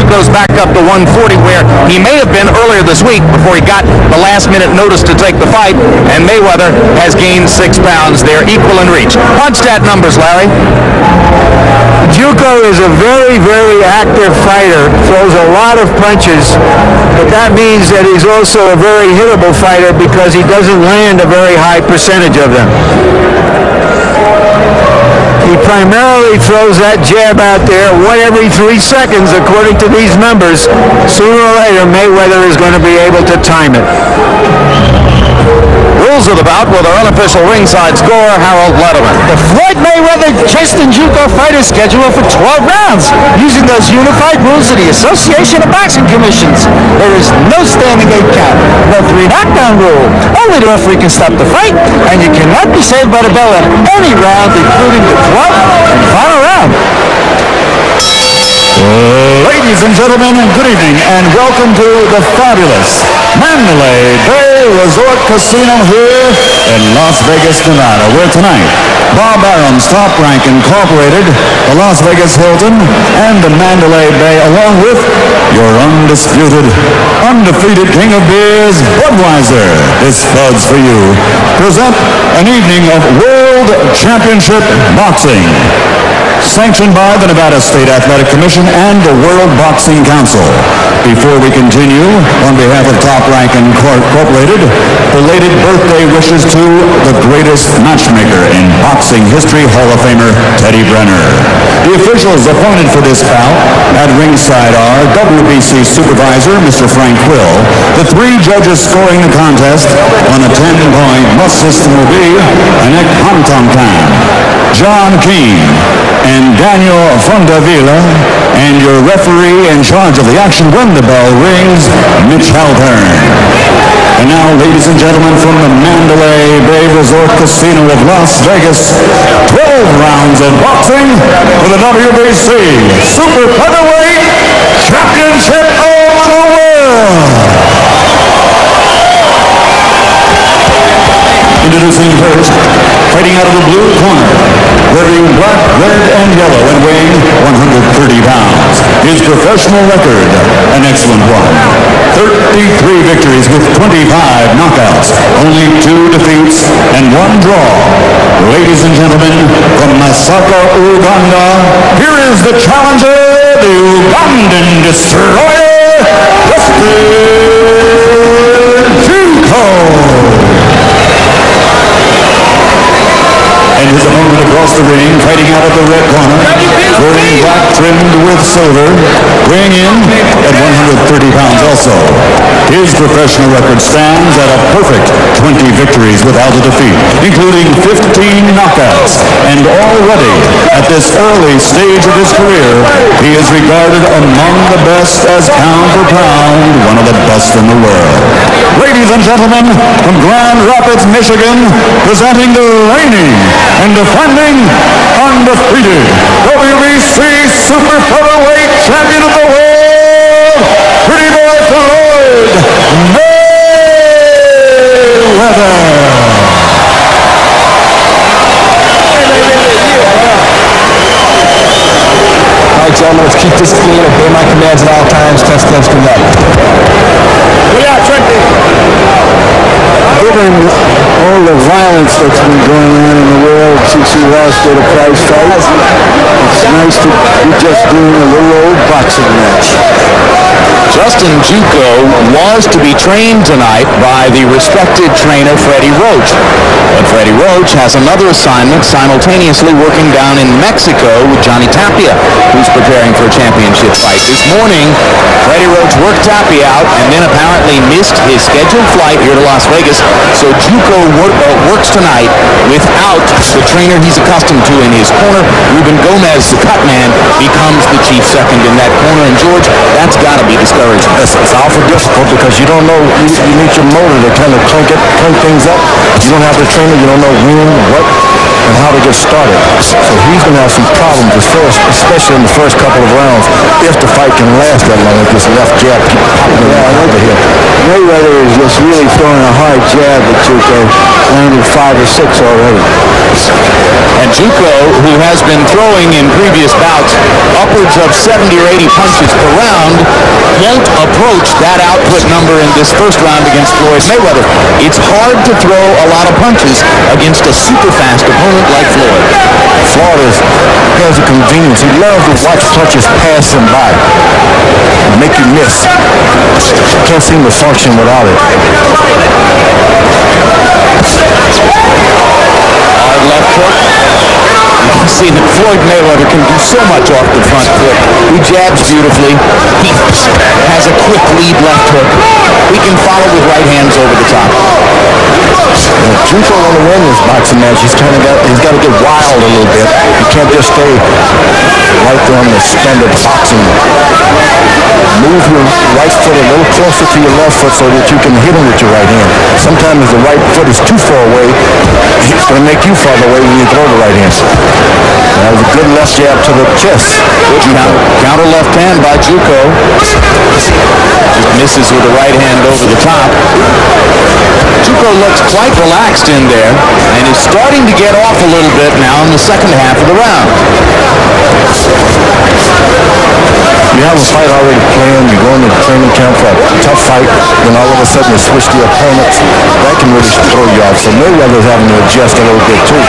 goes back up to 140, where he may have been earlier this week before he got the last-minute notice to take the fight, and Mayweather has gained 6 pounds. They're equal in reach. Punch stat numbers, Larry. Juuko is a very, very active fighter, throws a lot of punches, but that means that he's also a very hittable fighter because he doesn't land a very high percentage of them. He primarily throws that jab out there 1 every 3 seconds, according to these numbers. Sooner or later, Mayweather is going to be able to time it. Rules of the bout with our unofficial ringside scorer, Harold Letterman. The Floyd Mayweather Justin Juuko fight is scheduled for 12 rounds, using those unified rules of the Association of Boxing Commissions. There is no standing 8 count, no 3 knockdown rule. Only the referee can stop the fight, and you cannot be saved by the bell in any round, including the 12th and final round. Ladies and gentlemen, good evening, and welcome to the fabulous Mandalay Bay Resort Casino here in Las Vegas, Nevada, where tonight Bob Arum's Top Rank Incorporated, the Las Vegas Hilton, and the Mandalay Bay, along with your undisputed, undefeated king of beers, Budweiser, this Bud's for you, present an evening of World Championship Boxing, sanctioned by the Nevada State Athletic Commission and the World Boxing Council. Before we continue, on behalf of Top Rank Incorporated, belated birthday wishes to the greatest matchmaker in boxing history, Hall of Famer Teddy Brenner. The officials appointed for this bout at ringside are WBC Supervisor Mr. Frank Quill. The 3 judges scoring the contest on a 10-point must system will be Anek Hamtamkan, John Keane, and Daniel Fondavila, and your referee in charge of the action when the bell rings, Mitch Halpern. And now, ladies and gentlemen, from the Mandalay Bay Resort Casino of Las Vegas, 12 rounds of boxing for the WBC Super Featherweight Championship of the World. Introducing first, fighting out of the blue corner, wearing black, red, and yellow and weighing 130 pounds. His professional record, an excellent one. 33 victories with 25 knockouts, only 2 defeats and 1 draw. Ladies and gentlemen, from Masaka, Uganda, here is the challenger, the Ugandan destroyer, Juuko. And his opponent across the ring, fighting out of the red corner, wearing black trimmed with silver, weighing in at 130 pounds also. His professional record stands at a perfect 20 victories without a defeat, including 15 knockouts. And already, at this early stage of his career, he is regarded among the best as pound for pound, one of the best in the world. Ladies and gentlemen, from Grand Rapids, Michigan, presenting the reigning and defending undefeated WBC Super Featherweight Champion of the World, Pretty Boy Floyd Mayweather. All right, gentlemen, let's keep this clean, obey my commands at all times, test things come up. Given all the violence that's been going on in the world since he lost at a prize fight, it's nice to be just doing a little old boxing match. Justin Juuko was to be trained tonight by the respected trainer Freddie Roach. But Freddie Roach has another assignment simultaneously working down in Mexico with Johnny Tapia, who's preparing for a championship fight. This morning, Freddie Roach worked Tapia out and then apparently missed his scheduled flight here to Las Vegas. So Juuko works tonight without the trainer he's accustomed to in his corner. Ruben Gomez, the cut man, becomes the chief second in that corner. And George, that's got to be discouraging. It's awful difficult because you don't know, you need your motor to kind of crank things up. You don't have the trainer, you don't know when, what, and how to get started. So he's going to have some problems at first, especially in the first couple of rounds, if the fight can last that long with this left jab keep popping around over here. Mayweather is just really throwing a hard jab at Juuko, landed 5 or 6 already. And Juuko, who has been throwing in previous bouts upwards of 70 or 80 punches per round, won't approach that output number in this first round against Floyd Mayweather. It's hard to throw a lot of punches against a super fast opponent like Floyd. Floyd has a convenience. He loves to watch punches pass him by, make you miss. Can't seem to function without it. Hard left hook. You can see that Floyd Mayweather can do so much off the front foot. He jabs beautifully. He has a quick lead left hook. He can follow with right hands over the top. Juuko want to win this boxing match. He's got to get wild a little bit. He can't just stay right there on the standard boxing. Move your right foot a little closer to your left foot so that you can hit him with your right hand. Sometimes the right foot is too far away. It's going to make you farther away when you throw the right hand. That was a good left jab to the chest. Good counter left hand by Juuko. Just misses with the right hand over the top. Juuko looks quite relaxed in there and is starting to get off a little bit now in the second half of the round. You have a fight already planned, you go into the training camp for a tough fight, then all of a sudden you switch the opponents. That can really throw you off. So Mayweather's having to adjust a little bit too.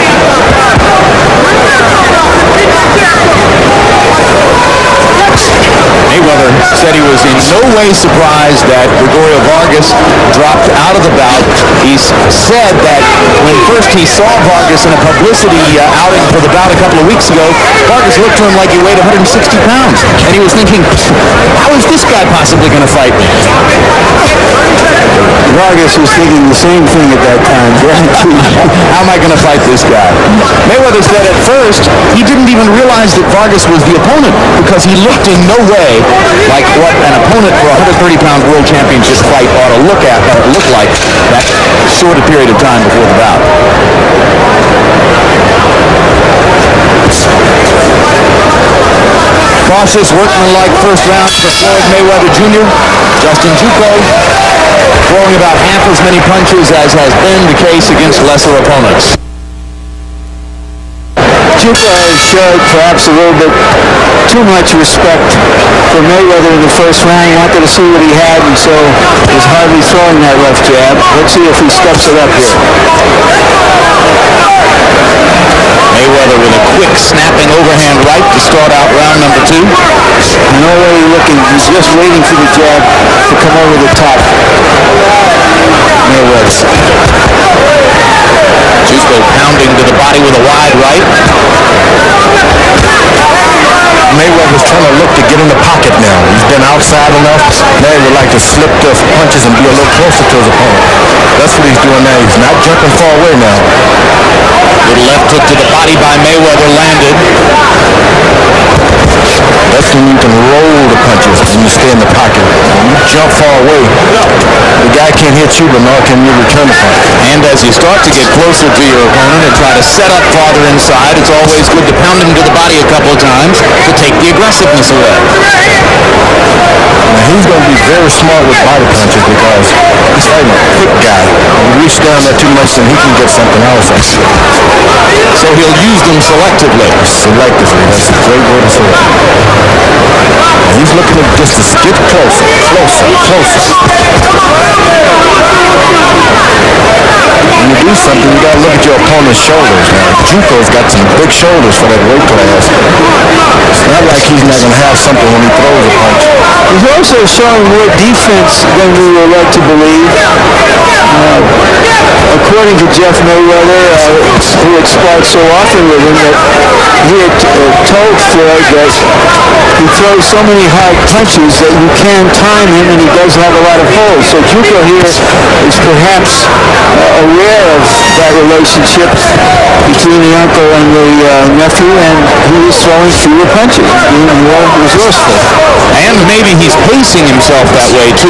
Mayweather said he was in no way surprised that Gregorio Vargas dropped out of the bout. He said that when first he saw Vargas in a publicity outing for the bout a couple of weeks ago, Vargas looked to him like he weighed 160 pounds. And he was thinking, how is this guy possibly going to fight me? Vargas was thinking the same thing at that time. How am I going to fight this guy? Mayweather said at first he didn't even realize that Vargas was the opponent because he looked in no way like what an opponent for a 130-pound world championship fight ought to look like that short a period of time before the bout. Cautious, workmanlike first round for Floyd Mayweather Jr. Justin Juuko throwing about half as many punches as has been the case against lesser opponents. Juuko showed perhaps a little bit too much respect for Mayweather in the first round. He wanted to see what he had, and so was hardly throwing that left jab. Let's see if he steps it up here. Mayweather with a quick snapping overhand right to start out round number 2. No way looking. He's just waiting for the jab to come over the top. Mayweather. Juuko pounding to the body with a wide right. Mayweather's trying to look to get in the pocket now. He's been outside enough. Now he would like to slip the punches and be a little closer to his opponent. That's what he's doing now. He's not jumping far away now. Little left hook to the body by Mayweather landed. That's when you can roll the punches and you stay in the pocket. When you jump far away, the guy can't hit you, but nor can you return the punch. And as you start to get closer to your opponent and try to set up farther inside, it's always good to pound him to the body a couple of times to take the aggressiveness away. Now he's going to be very smart with body punches because he's fighting a quick guy. If you reach down there too much, then he can get something else. So he'll use them selectively. Selectively, that's a great word to say. He's looking at just to get closer, closer, closer. When you do something, you got to look at your opponent's shoulders. Now, Juuko's got some big shoulders for that weight class. It's not like he's not going to have something when he throws a punch. He's also showing more defense than we would like to believe. According to Jeff Mayweather, who had sparred so often with him, that he had told Floyd that he throws so many hard punches that you can time him, and he does have a lot of holds. So Juuko here is perhaps aware of that relationship between the uncle and the nephew, and he is throwing fewer punches, being more resourceful. And maybe he's pacing himself that way too.